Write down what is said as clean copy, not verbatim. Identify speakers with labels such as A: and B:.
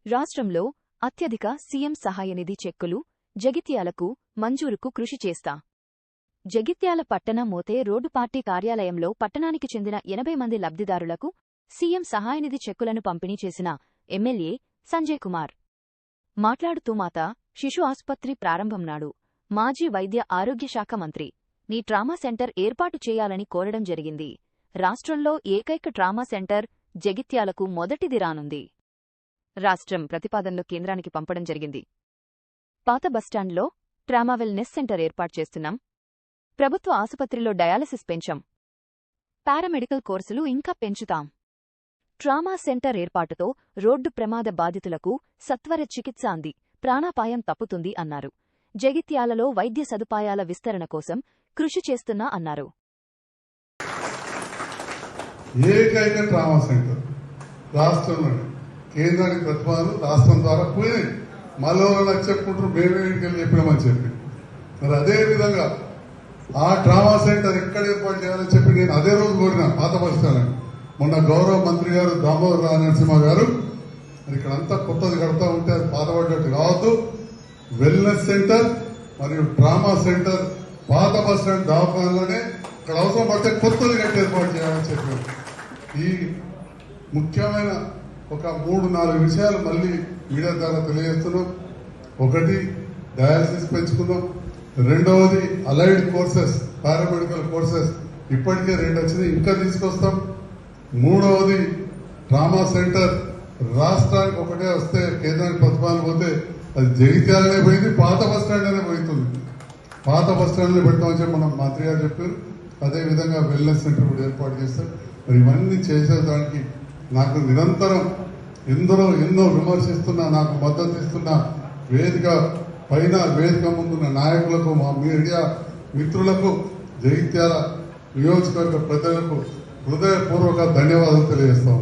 A: రాష్ట్రంలో అత్యధిక సీఎం సహాయనిధి చెక్కులు జగిత్యాలకు మంజూరుకు కృషి చేస్తా. జగిత్యాల పట్టణ మోతే రోడ్డు పార్టీ కార్యాలయంలో పట్టణానికి చెందిన 80 మంది లబ్ధిదారులకు సీఎం సహాయనిధి చెక్కులను పంపిణీ చేసిన ఎమ్మెల్యే సంజయ్ కుమార్ మాట్లాడుతూ మాతా శిశు ఆసుపత్రి ప్రారంభం నాడు మాజీ వైద్య ఆరోగ్య శాఖ మంత్రి నీ ట్రామా సెంటర్ ఏర్పాటు చేయాలని కోరడం జరిగింది. రాష్ట్రంలో ఏకైక ట్రామా సెంటర్ జగిత్యాలకు మొదటిది రానుంది. రాష్ట్రం ప్రతిపాదనలో కేంద్రానికి పంపడం జరిగింది. పాత బస్టాండ్లో ట్రామా వెల్నెస్ సెంటర్ ఏర్పాటు చేస్తున్నాం. ప్రభుత్వ ఆసుపత్రిలో డయాలసిస్ పెంచాం. పారామెడికల్ కోర్సులు ఇంకా పెంచుతాం. ట్రామా సెంటర్ ఏర్పాటుతో రోడ్డు ప్రమాద బాధితులకు సత్వర చికిత్స అంది ప్రాణాపాయం తప్పుతుంది అన్నారు. జగిత్యాలలో వైద్య సదుపాయాల విస్తరణ కోసం కృషి చేస్తున్నా అన్నారు.
B: ఏకైక ట్రామా సెంటర్ రాష్ట్రంలో కేంద్రానికి ప్రతిపాదనలు రాష్ట్రం ద్వారా పోయినాయి. మళ్ళీ నాకు చెప్పుకుంటారు మేమే ఇంటికి చెప్పినామని చెప్పి. మరి అదే విధంగా ఆ ట్రామా సెంటర్ ఎక్కడ ఏర్పాటు చేయాలని చెప్పి నేను అదే రోజు కోరినా పాత బస్టాండ్. మొన్న గౌరవ మంత్రి గారు దామోదర్ రాజనరసింహ గారు ఇక్కడంతా కొత్తది కడతా ఉంటే అది పాతపడ్డట్టు కావద్దు, వెల్నెస్ సెంటర్ మరియు ట్రామా సెంటర్ పాత బస్టాండ్ దవాఖానలోనే ఇక్కడ అవసరం పడితే కొత్తది కట్టి ఏర్పాటు చేయాలని చెప్పారు. ఈ ముఖ్యమైన ఒక 3-4 విషయాలు మళ్ళీ మీడియా ద్వారా తెలియజేస్తున్నాం. ఒకటి, డయాలసిస్ పెంచుకున్నాం. రెండవది, అలైడ్ కోర్సెస్, పారామెడికల్ కోర్సెస్ ఇప్పటికే 2 వచ్చినాయి, ఇంకా తీసుకొస్తాం. మూడవది, ట్రామా సెంటర్ రాష్ట్రానికి ఒకటే వస్తే కేంద్రానికి ప్రతిపాదన పోతే అది జగిత్యాలనే పోయింది, పాత బస్టాండ్ అనే పోతుంది. పాత బస్టాండ్లో పెడతామని చెప్పి మనం మంత్రి గారు చెప్పారు. అదేవిధంగా వెల్నెస్ సెంటర్ కూడా ఏర్పాటు చేస్తారు. మరి ఇవన్నీ చేసేదానికి నాకు నిరంతరం ఎన్నో విమర్శిస్తున్నా, నాకు మద్దతు ఇస్తున్న వేదిక పైన వేదిక ముందున్న నాయకులకు, మా మీడియా మిత్రులకు, జగిత్యాల నియోజకవర్గ ప్రజలకు హృదయపూర్వక ధన్యవాదాలు తెలియజేస్తాం.